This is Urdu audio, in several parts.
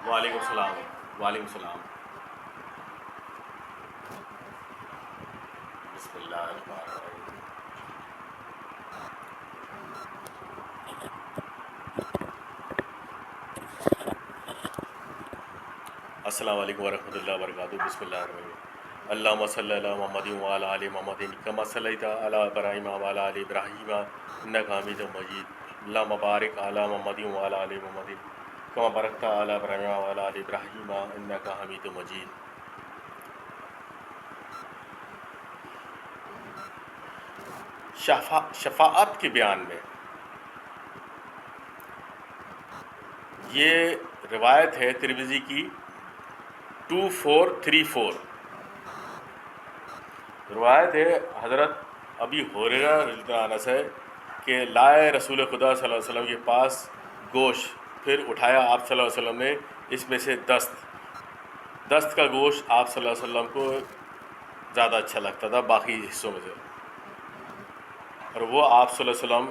وعلیکم السلام. وعلیکم السلام. بسم اللہ الرحمن الرحیم. السلام علیکم ورحمۃ اللہ وبرکاتہ. بسم اللہ الرحمن الرحیم. اللہم صلی علی محمد وعلی آل محمد کما صلیت علی ابراہیم وعلی آل ابراہیم انک حمید مجید. اللہم بارک علی محمد وعلی آل محمد کما بارکت علی ابراہیم وعلی آل ابراہیم انک حمید مجید. شفاعت کے بیان میں یہ روایت ہے ترمذی کی 2434. روایت ہے حضرت ابی ہریرہ رضی اللہ عنہ سے کہ لائے رسول خدا صلی اللہ علیہ وسلم کے پاس گوشت، پھر اٹھایا آپ صلی اللہ علیہ وسلم نے اس میں سے دست کا گوشت آپ صلی اللہ علیہ وسلم کو زیادہ اچھا لگتا تھا باقی حصوں میں سے، اور وہ آپ صلی اللہ علیہ وسلم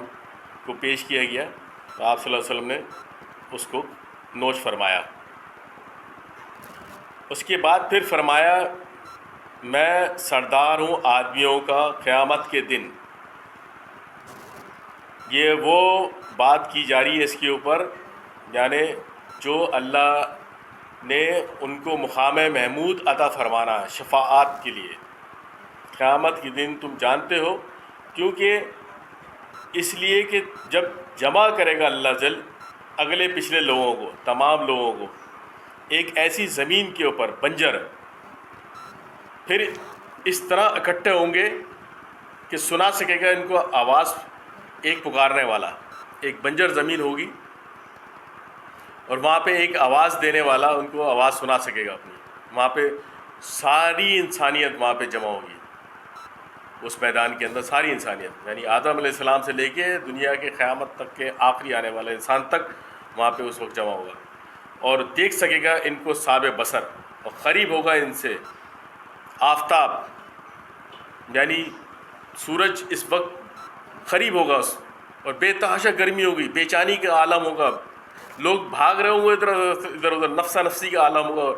کو پیش کیا گیا تو آپ صلی اللہ علیہ وسلم نے اس کو نوش فرمایا. اس کے بعد پھر فرمایا میں سردار ہوں آدمیوں کا قیامت کے دن. یہ وہ بات کی جا رہی ہے اس کے اوپر، یعنی جو اللہ نے ان کو مقام محمود عطا فرمانا ہے شفاعت کے لیے قیامت کے دن. تم جانتے ہو کیونکہ اس لیے کہ جب جمع کرے گا اللہ جل اگلے پچھلے لوگوں کو، تمام لوگوں کو ایک ایسی زمین کے اوپر بنجر، پھر اس طرح اکٹھے ہوں گے کہ سنا سکے گا ان کو آواز ایک پکارنے والا. ایک بنجر زمین ہوگی اور وہاں پہ ایک آواز دینے والا ان کو آواز سنا سکے گا اپنی. وہاں پہ ساری انسانیت وہاں پہ جمع ہوگی اس میدان کے اندر. ساری انسانیت یعنی آدم علیہ السلام سے لے کے دنیا کے قیامت تک کے آخری آنے والے انسان تک وہاں پہ اس وقت جمع ہوگا اور دیکھ سکے گا ان کو صاب بصر. اور قریب ہوگا ان سے آفتاب، یعنی سورج اس وقت قریب ہوگا اور بے تحاشا گرمی ہوگی، بے چینی کا عالم ہوگا، لوگ بھاگ رہے ہوں گے ادھر ادھر، نفسا نفسی کا عالم ہوگا،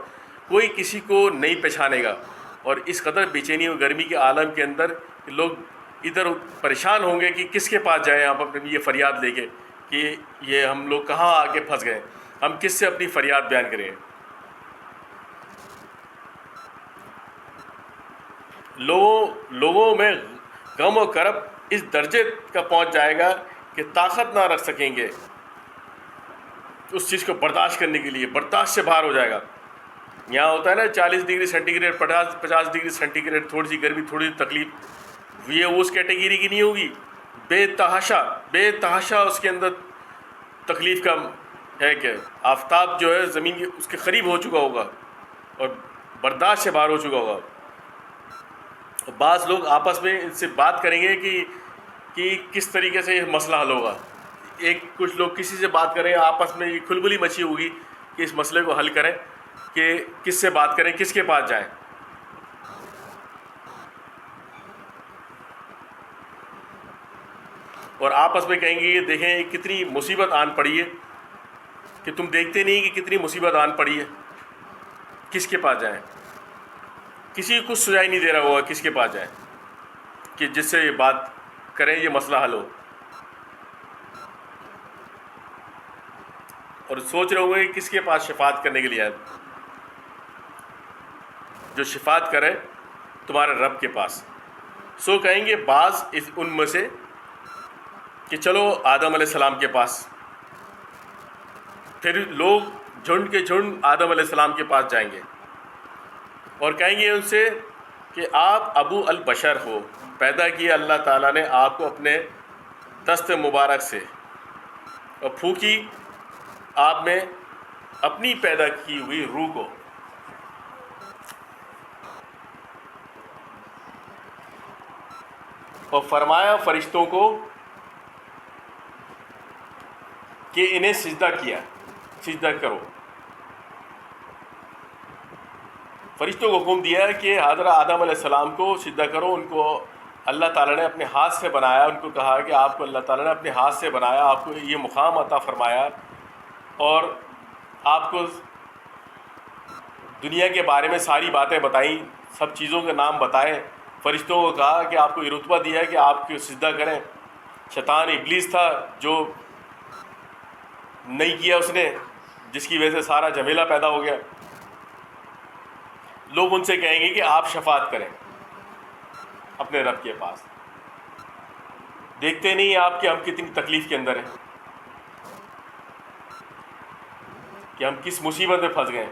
کوئی کسی کو نہیں پہچانے گا. اور اس قدر بے چینی اور گرمی کے عالم کے اندر لوگ ادھر پریشان ہوں گے کہ کس کے پاس جائیں آپ اپنی یہ فریاد لے کے کہ یہ ہم لوگ کہاں آ کے پھنس گئے، ہم کس سے اپنی فریاد بیان کریں. لوگوں میں غم و کرب اس درجے کا پہنچ جائے گا کہ طاقت نہ رکھ سکیں گے اس چیز کو برداشت کرنے کے لیے، برداشت سے باہر ہو جائے گا. یہاں ہوتا ہے نا 40 degree centigrade, 50 degree centigrade, تھوڑی سی گرمی، تھوڑی سی تکلیف، یہ اس کیٹیگری کی نہیں ہوگی. بے تحاشا اس کے اندر تکلیف کا ہے کہ آفتاب جو ہے زمین کے اس کے قریب ہو چکا ہوگا اور برداشت سے باہر ہو چکا ہوگا. بعض لوگ آپس میں ان سے بات کریں گے کہ کس طریقے سے یہ مسئلہ حل ہوگا. کچھ لوگ کسی سے بات کریں، آپس میں یہ کھلبلی مچی ہوگی کہ اس مسئلے کو حل کریں کہ کس سے بات کریں، کس کے پاس جائیں. اور آپس میں کہیں گے یہ دیکھیں یہ کتنی مصیبت آن پڑی ہے کہ تم دیکھتے نہیں کہ کتنی مصیبت آن پڑی ہے، کس کے پاس جائیں. کسی کو کچھ سجائی نہیں دے رہا ہوگا کس کے پاس جائیں کہ جس سے یہ بات کریں یہ مسئلہ حل ہو. اور سوچ رہے ہوں گے کہ کس کے پاس شفاعت کرنے کے لیے آئے. جو شفاعت کرے تمہارے رب کے پاس. سو کہیں گے بعض ان میں سے کہ چلو آدم علیہ السلام کے پاس. پھر لوگ جھنڈ کے جھنڈ آدم علیہ السلام کے پاس جائیں گے اور کہیں گے ان سے کہ آپ ابو البشر ہو، پیدا کیا اللہ تعالیٰ نے آپ کو اپنے دست مبارک سے اور پھونکی آپ میں اپنی پیدا کی ہوئی روح کو. اور فرمایا فرشتوں کو کہ انہیں سجدہ کرو. فرشتوں کو حکم دیا ہے کہ حضرت آدم علیہ السلام کو سجدہ کرو. ان کو اللہ تعالیٰ نے اپنے ہاتھ سے بنایا، ان کو کہا کہ آپ کو اللہ تعالیٰ نے اپنے ہاتھ سے بنایا، آپ کو یہ مقام عطا فرمایا اور آپ کو دنیا کے بارے میں ساری باتیں بتائیں، سب چیزوں کے نام بتائیں، فرشتوں کو کہا کہ آپ کو یہ رتبہ دیا ہے کہ آپ کو سجدہ کریں. شیطان ابلیس تھا جو نہیں کیا اس نے، جس کی وجہ سے سارا جھمیلہ پیدا ہو گیا. لوگ ان سے کہیں گے کہ آپ شفاعت کریں اپنے رب کے پاس. دیکھتے نہیں آپ کہ ہم کتنی تکلیف کے اندر ہیں، کہ ہم کس مصیبت میں پھنس گئے.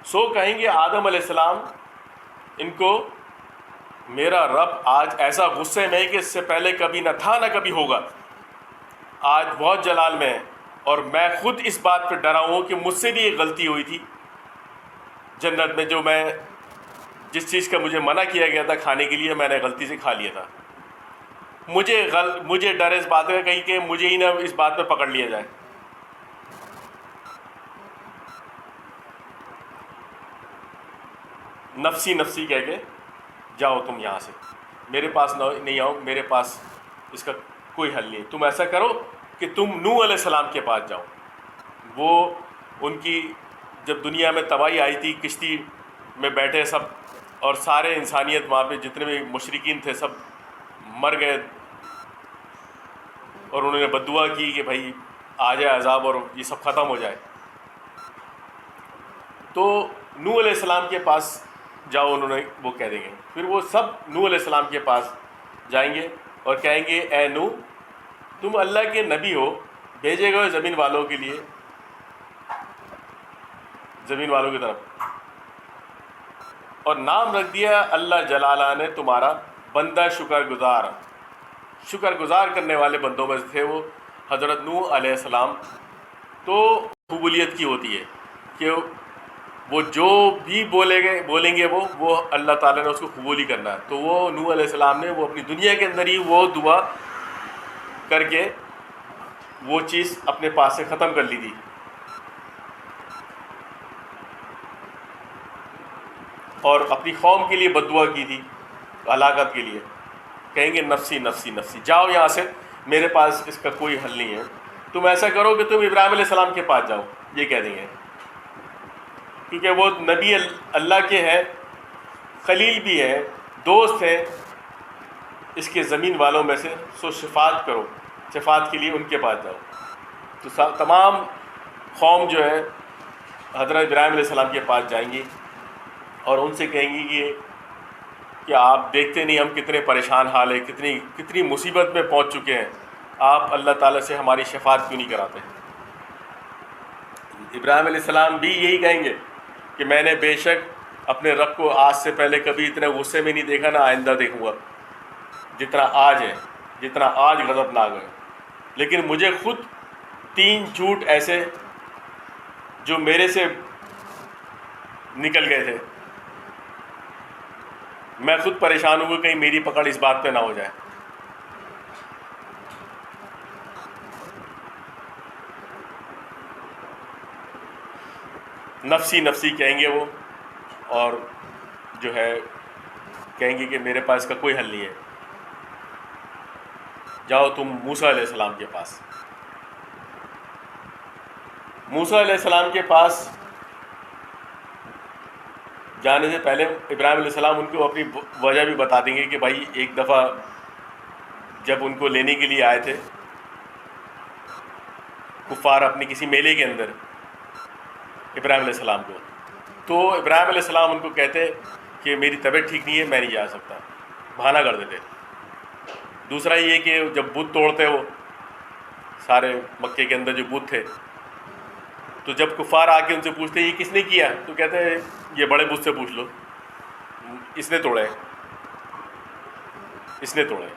سو کہیں گے آدم علیہ السلام ان کو، میرا رب آج ایسا غصے میں ہے کہ اس سے پہلے کبھی نہ تھا نہ کبھی ہوگا، آج بہت جلال میں ہے، اور میں خود اس بات پہ ڈرا ہوں کہ مجھ سے بھی ایک غلطی ہوئی تھی جنت میں، جو میں جس چیز کا مجھے منع کیا گیا تھا کھانے کے لیے میں نے غلطی سے کھا لیا تھا. مجھے ڈر اس بات کا کہیں کہ مجھے ہی نہ اس بات پہ پکڑ لیا جائے. نفسی نفسی کہہ کے جاؤ تم یہاں سے، میرے پاس نہیں آؤ، میرے پاس اس کا کوئی حل نہیں. تم ایسا کرو کہ تم نوح علیہ السلام کے پاس جاؤ. وہ ان کی جب دنیا میں تباہی آئی تھی، کشتی میں بیٹھے سب، اور سارے انسانیت وہاں پہ جتنے بھی مشرکین تھے سب مر گئے، اور انہوں نے بد دعا کی کہ بھائی آ جائے عذاب اور یہ سب ختم ہو جائے. تو نوح علیہ السلام کے پاس جاؤ، انہوں نے وہ کہہ دیں گے. پھر وہ سب نوح علیہ السلام کے پاس جائیں گے اور کہیں گے اے نوح، تم اللہ کے نبی ہو، بھیجے گئے زمین والوں کے لیے، زمین والوں کی طرف، اور نام رکھ دیا اللہ جلالہ نے تمہارا بندہ شکر گزار کرنے والے بندوں میں سے تھے وہ حضرت نوح علیہ السلام. تو قبولیت کی ہوتی ہے کہ وہ جو بھی بولیں گے وہ اللہ تعالیٰ نے اس کو قبول ہی کرنا ہے. تو وہ نوح علیہ السلام نے وہ اپنی دنیا کے اندر ہی وہ دعا کر کے وہ چیز اپنے پاس سے ختم کر لی تھی. اور اپنی قوم کے لیے بد دعا کی تھی ہلاکت کے لیے. کہیں گے نفسی نفسی نفسی، جاؤ یہاں سے، میرے پاس اس کا کوئی حل نہیں ہے. تم ایسا کرو کہ تم ابراہیم علیہ السلام کے پاس جاؤ، یہ کہہ دیں گے، کیونکہ وہ نبی اللہ کے ہیں، خلیل بھی ہیں، دوست ہیں اس کے زمین والوں میں سے. سو شفاعت کرو، شفاعت کے لیے ان کے پاس جاؤ. تو تمام قوم جو ہے حضرت ابراہیم علیہ السلام کے پاس جائیں گی اور ان سے کہیں گی کہ آپ دیکھتے نہیں ہم کتنے پریشان حال ہیں، کتنی مصیبت میں پہنچ چکے ہیں، آپ اللہ تعالیٰ سے ہماری شفاعت کیوں نہیں کراتے. ابراہیم علیہ السلام بھی یہی کہیں گے کہ میں نے بے شک اپنے رب کو آج سے پہلے کبھی اتنے غصے میں نہیں دیکھا، نہ آئندہ دیکھوں گا جتنا آج ہے، جتنا آج غضبناک ہے. لیکن مجھے خود 3 جھوٹ ایسے جو میرے سے نکل گئے تھے، میں خود پریشان ہوں کہ کہیں میری پکڑ اس بات پہ نہ ہو جائے. نفسی نفسی کہیں گے وہ، اور جو ہے کہیں گے کہ میرے پاس اس کا کوئی حل نہیں ہے. جاؤ تم موسیٰ علیہ السلام کے پاس. موسیٰ علیہ السلام کے پاس جانے سے پہلے ابراہیم علیہ السلام ان کو اپنی وجہ بھی بتا دیں گے کہ بھائی ایک دفعہ جب ان کو لینے کے لیے آئے تھے کفار اپنے کسی میلے کے اندر ابراہیم علیہ السلام کو، تو ابراہیم علیہ السلام ان کو کہتے کہ میری طبیعت ٹھیک نہیں ہے، میں نہیں جا سکتا، بہانہ کر دیتے. دوسرا یہ کہ جب بت توڑتے ہو سارے مکے کے اندر جو بت تھے، تو جب کفار آ کے ان سے پوچھتے یہ کس نے کیا، تو کہتے ہیں یہ بڑے بت سے پوچھ لو، اس نے توڑے، اس نے توڑے.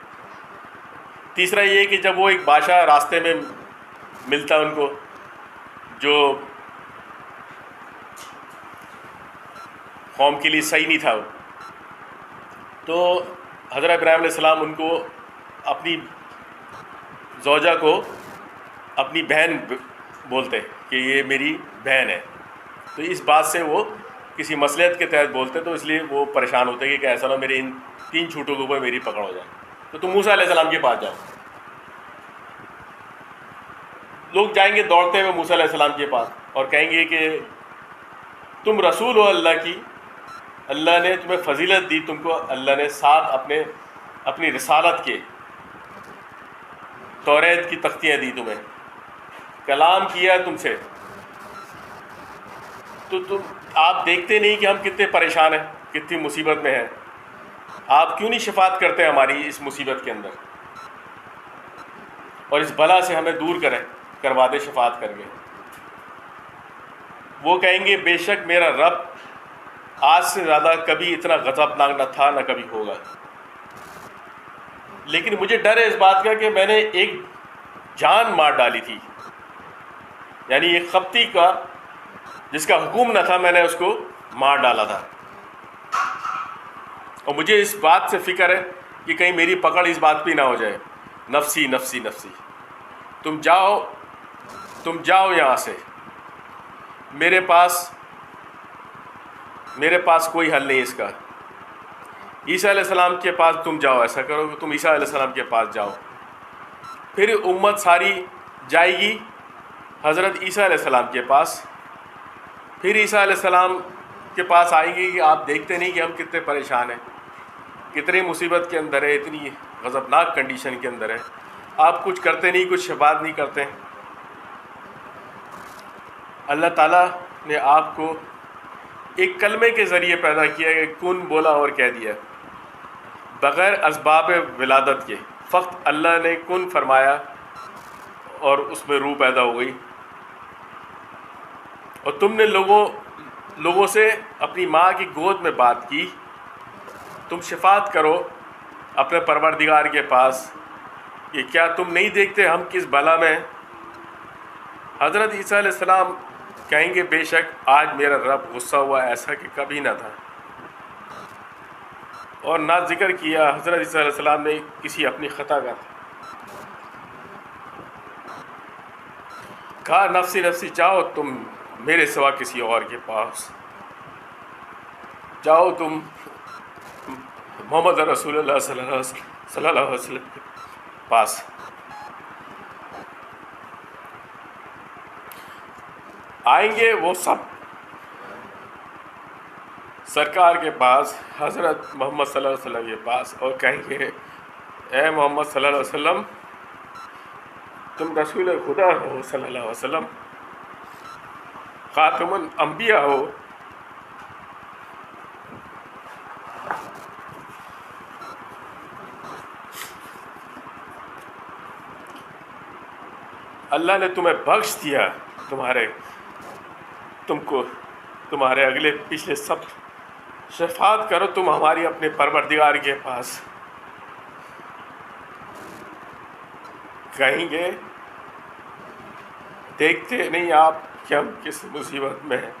تیسرا یہ کہ جب وہ ایک بادشاہ راستے میں ملتا ان کو جو قوم کے لیے صحیح نہیں تھا، تو حضرت ابراہیم علیہ السلام ان کو اپنی زوجہ کو اپنی بہن بولتے کہ یہ میری بہن ہے. تو اس بات سے وہ کسی مصلحت کے تحت بولتے، تو اس لیے وہ پریشان ہوتے کہ ایسا نہ میرے ان 3 جھوٹوں کے اوپر میری پکڑ ہو جائے. تو تم موسیٰ علیہ السلام کے پاس جاؤ. لوگ جائیں گے دوڑتے ہوئے موسیٰ علیہ السلام کے پاس اور کہیں گے کہ تم رسول ہو اللہ کی، اللہ نے تمہیں فضیلت دی، تم کو اللہ نے ساتھ اپنی رسالت کے توریت کی تختیاں دی، تمہیں کلام کیا تم سے، تو آپ دیکھتے نہیں کہ ہم کتنے پریشان ہیں، کتنی مصیبت میں ہیں؟ آپ کیوں نہیں شفاعت کرتے ہماری اس مصیبت کے اندر، اور اس بلا سے ہمیں دور کروا دے شفاعت کر کے؟ وہ کہیں گے بے شک میرا رب آج سے زیادہ کبھی اتنا غضبناک نہ تھا، نہ کبھی ہوگا، لیکن مجھے ڈر ہے اس بات کا کہ میں نے ایک جان مار ڈالی تھی، یعنی ایک خپتی کا جس کا حکم نہ تھا، میں نے اس کو مار ڈالا تھا، اور مجھے اس بات سے فکر ہے کہ کہیں میری پکڑ اس بات پہ نہ ہو جائے، نفسی نفسی نفسی، تم جاؤ یہاں سے، میرے پاس کوئی حل نہیں اس کا، عیسیٰ علیہ السلام کے پاس تم جاؤ، ایسا کرو کہ تم عیسیٰ علیہ السلام کے پاس جاؤ، پھر امت ساری جائے گی حضرت عیسیٰ علیہ السلام کے پاس، پھر عیسیٰ علیہ السلام کے پاس آئیں گی کہ آپ دیکھتے نہیں کہ ہم کتنے پریشان ہیں، کتنی مصیبت کے اندر ہے، اتنی غضبناک کنڈیشن کے اندر ہے، آپ کچھ کرتے نہیں، کچھ شفاعت نہیں کرتے۔ اللہ تعالیٰ نے آپ کو ایک کلمے کے ذریعے پیدا کیا ہے، کن بولا اور کہہ دیا، بغیر اسباب ولادت کے، فقط اللہ نے کن فرمایا اور اس میں روح پیدا ہو گئی، اور تم نے لوگوں سے اپنی ماں کی گود میں بات کی، تم شفاعت کرو اپنے پروردگار کے پاس کہ کیا تم نہیں دیکھتے ہم کس بلا میں ہیں؟ حضرت عیسیٰ علیہ السلام کہیں گے بے شک آج میرا رب غصہ ہوا ایسا کہ کبھی نہ تھا، اور نہ ذکر کیا حضرت عیسیٰ علیہ السلام نے کسی اپنی خطا کا، کہا نفسی نفسی، جاؤ تم میرے سوا کسی اور کے پاس جاؤ، تم محمد رسول اللہ صلی اللہ علیہ وسلم کے پاس۔ آئیں گے وہ سب سرکار کے پاس، حضرت محمد صلی اللہ علیہ وسلم کے پاس، اور کہیں گے اے محمد صلی اللہ علیہ وسلم، تم رسول خدا ہو صلی اللہ علیہ وسلم، خاتم الانبیاء ہو، اللہ نے تمہیں بخش دیا، تمہارے اگلے پچھلے سب، شفاعت کرو تم ہماری اپنے پروردگار کے پاس۔ کہیں گے دیکھتے نہیں آپ کہ ہم کس مصیبت میں ہیں؟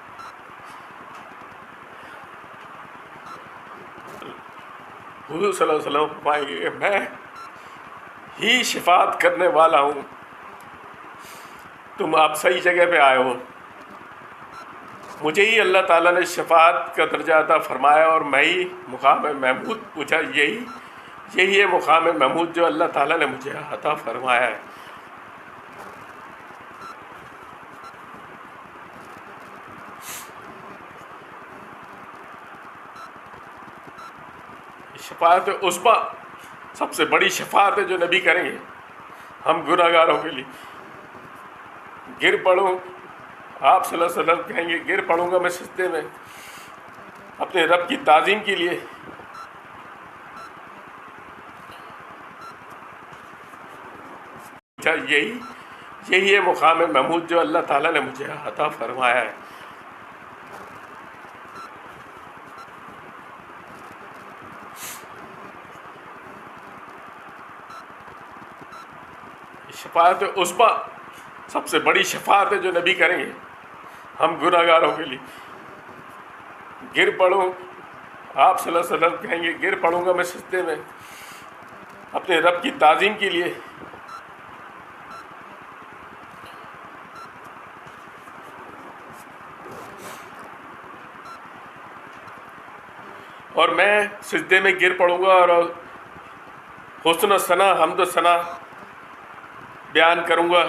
حضور صلی اللہ علیہ وسلم فرمائیں گے میں ہی شفاعت کرنے والا ہوں، تم آپ صحیح جگہ پہ آئے ہو، مجھے ہی اللہ تعالیٰ نے شفاعت کا درجہ عطا فرمایا، اور میں ہی مقام محمود پوچھا، یہی ہے مقام محمود جو اللہ تعالیٰ نے مجھے عطا فرمایا ہے۔ شفاعت عظمیٰ سب سے بڑی شفاعت ہے جو نبی کریں گے ہم گناہگاروں کے لیے۔ گر پڑوں، آپ صلی اللہ علیہ وسلم کہیں گے گر پڑوں گا میں سجدے میں اپنے رب کی تعظیم کے لیے۔ یہی ہے مقام محمود جو اللہ تعالیٰ نے مجھے عطا فرمایا ہے۔ شفاعت عظمیٰ سب سے بڑی شفاعت ہے جو نبی کریں گے ہم گناہگاروں کے لیے۔ گر پڑوں، آپ صلی اللہ علیہ وسلم کہیں گے گر پڑوں گا میں سجدے میں اپنے رب کی تعظیم کے لیے۔ اور میں سجدے میں گر پڑوں گا اور حسن و ثنا، حمد و ثنا بیان کروں گا،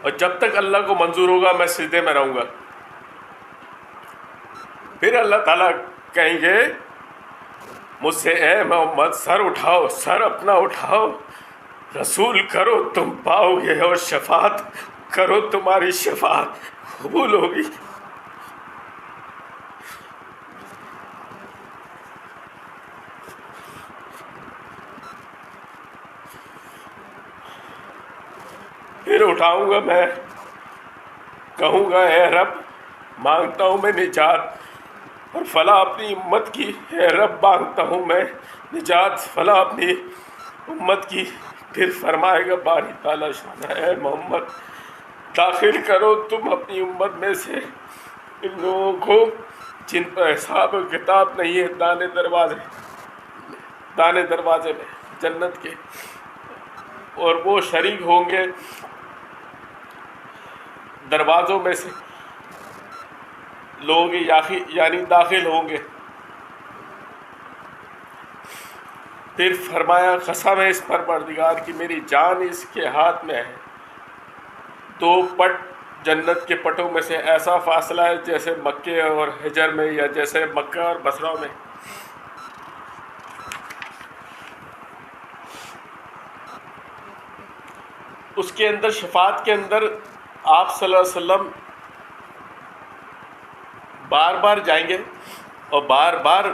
اور جب تک اللہ کو منظور ہوگا میں سجدے میں رہوں گا. پھر اللہ تعالیٰ کہیں گے مجھ سے اے محمد سر اٹھاؤ، سر اپنا اٹھاؤ، رسول کرو تم پاؤ گے، اور شفاعت کرو تمہاری شفاعت قبول ہوگی. پھر اٹھاؤں گا میں، کہوں گا اے رب مانگتا ہوں میں نجات اور فلاں اپنی امت کی، اے رب مانگتا ہوں میں نجات فلاں اپنی امت کی. پھر فرمائے گا باری تعالیٰ شان اے محمد داخل کرو تم اپنی امت میں سے ان لوگوں کو جن پر حساب و کتاب نہیں ہے، دانے دروازے میں جنت کے، اور وہ شریک ہوں گے دروازوں میں سے لوگ یعنی داخل ہوں گے. پھر فرمایا قسم ہے اس پروردگار کی میری جان اس کے ہاتھ میں ہے، 2 پٹ جنت کے پٹوں میں سے ایسا فاصلہ ہے جیسے مکے اور حجر میں، یا جیسے مکہ اور بصرہ میں. اس کے اندر شفاعت کے اندر آپ صلی اللہ علیہ وسلم بار بار جائیں گے اور بار بار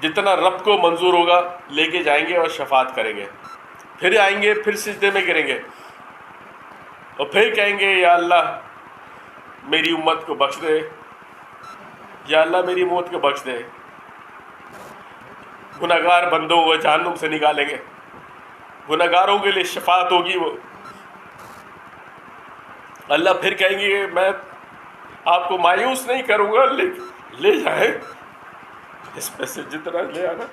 جتنا رب کو منظور ہوگا لے کے جائیں گے اور شفاعت کریں گے. پھر آئیں گے، پھر سجدے میں گریں گے اور پھر کہیں گے یا اللہ میری امت کو بخش دے، یا اللہ میری موت کو بخش دے. گناہگار بندوں کو جہنم سے نکالیں گے، گناہگاروں کے لیے شفاعت ہوگی. وہ اللہ پھر کہیں گے کہ میں آپ کو مایوس نہیں کروں گا، لے جائیں اس میں سے جتنا لے آنا.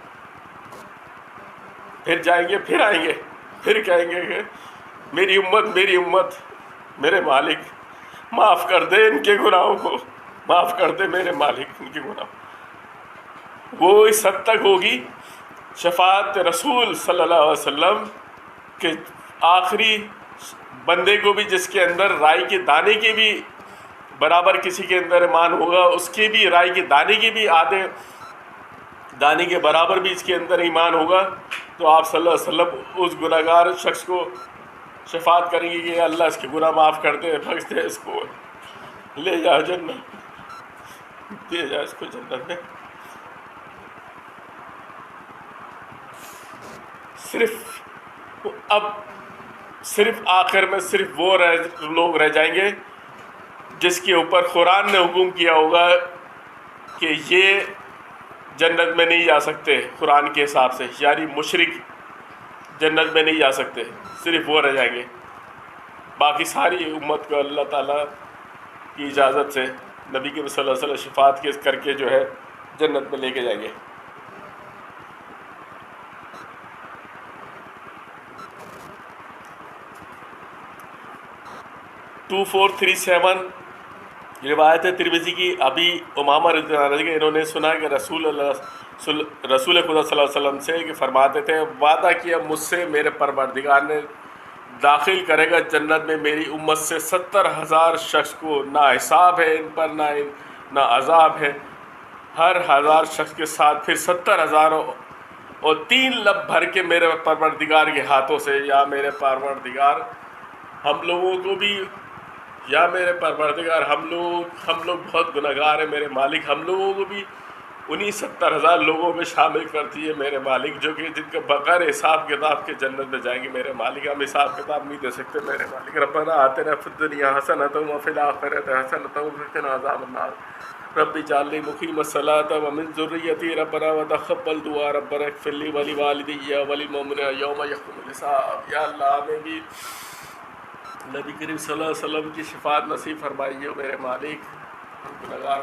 پھر جائیں گے، پھر آئیں گے، پھر کہیں گے کہ میری امت میرے مالک معاف کر دے ان کے گناہوں کو، معاف کر دے میرے مالک ان کے گناہ. وہ اس حد تک ہوگی شفاعت رسول صلی اللہ علیہ وسلم کہ آخری بندے کو بھی جس کے اندر رائی کے دانے کے بھی برابر کسی کے اندر ایمان ہوگا، اس کے بھی رائی کے دانے کے بھی آدھے دانے کے برابر بھی اس کے اندر ایمان ہوگا، تو آپ صلی اللہ علیہ وسلم اس گناہگار شخص کو شفاعت کریں گے کہ اللہ اس کے گناہ معاف کر دے، بخش دے، اس کو لے جا جنت، لے جا اس کو جنت میں. صرف آخر میں صرف وہ لوگ رہ جائیں گے جس کے اوپر قرآن نے حکم کیا ہوگا کہ یہ جنت میں نہیں جا سکتے قرآن کے حساب سے، یعنی مشرک جنت میں نہیں جا سکتے. صرف وہ رہ جائیں گے، باقی ساری امت کو اللہ تعالیٰ کی اجازت سے نبی کے صلی اللہ علیہ وسلم شفاعت کر کے جو ہے جنت میں لے کے جائیں گے. ٹو 437 روایت ہے ترمذی کی، ابھی امامہ رضی اللہ عنہ انہوں نے سنا کہ رسول خدا صلی اللہ علیہ وسلم سے کہ فرماتے تھے وعدہ کیا مجھ سے میرے پروردگار نے داخل کرے گا جنت میں میری امت سے 70,000 شخص کو، نہ حساب ہے ان پر نہ عذاب ہے. ہر 1000 شخص کے ساتھ پھر 70,000 اور 3 لب بھر کے میرے پروردگار کے ہاتھوں سے، یا میرے پروردگار ہم لوگوں کو بھی، یا میرے پروردگار ہم لوگ بہت گناہگار ہیں میرے مالک، ہم لوگوں کو بھی انہی 70,000 لوگوں میں شامل کر دیے میرے مالک، جو کہ جن کے بغیر حساب کتاب کے جنت میں جائیں گے میرے مالک. ہم حساب کتاب نہیں دے سکتے میرے مالک. ربنا آتنا فی الدنیا حسنۃ وفی الآخرۃ حسنۃ وقنا عذاب النار. رب اجعلنی مقیم الصلاۃ ومن ذریتی ربنا وتقبل دعاء ربنا اغفر لی ولوالدی وللمؤمنین یوم یقوم الحساب. یا اللہ ہمیں بھی نبی کریم صلی اللہ علیہ وسلم کی شفاعت نصیب فرمائیے میرے مالک. ہم گنہگار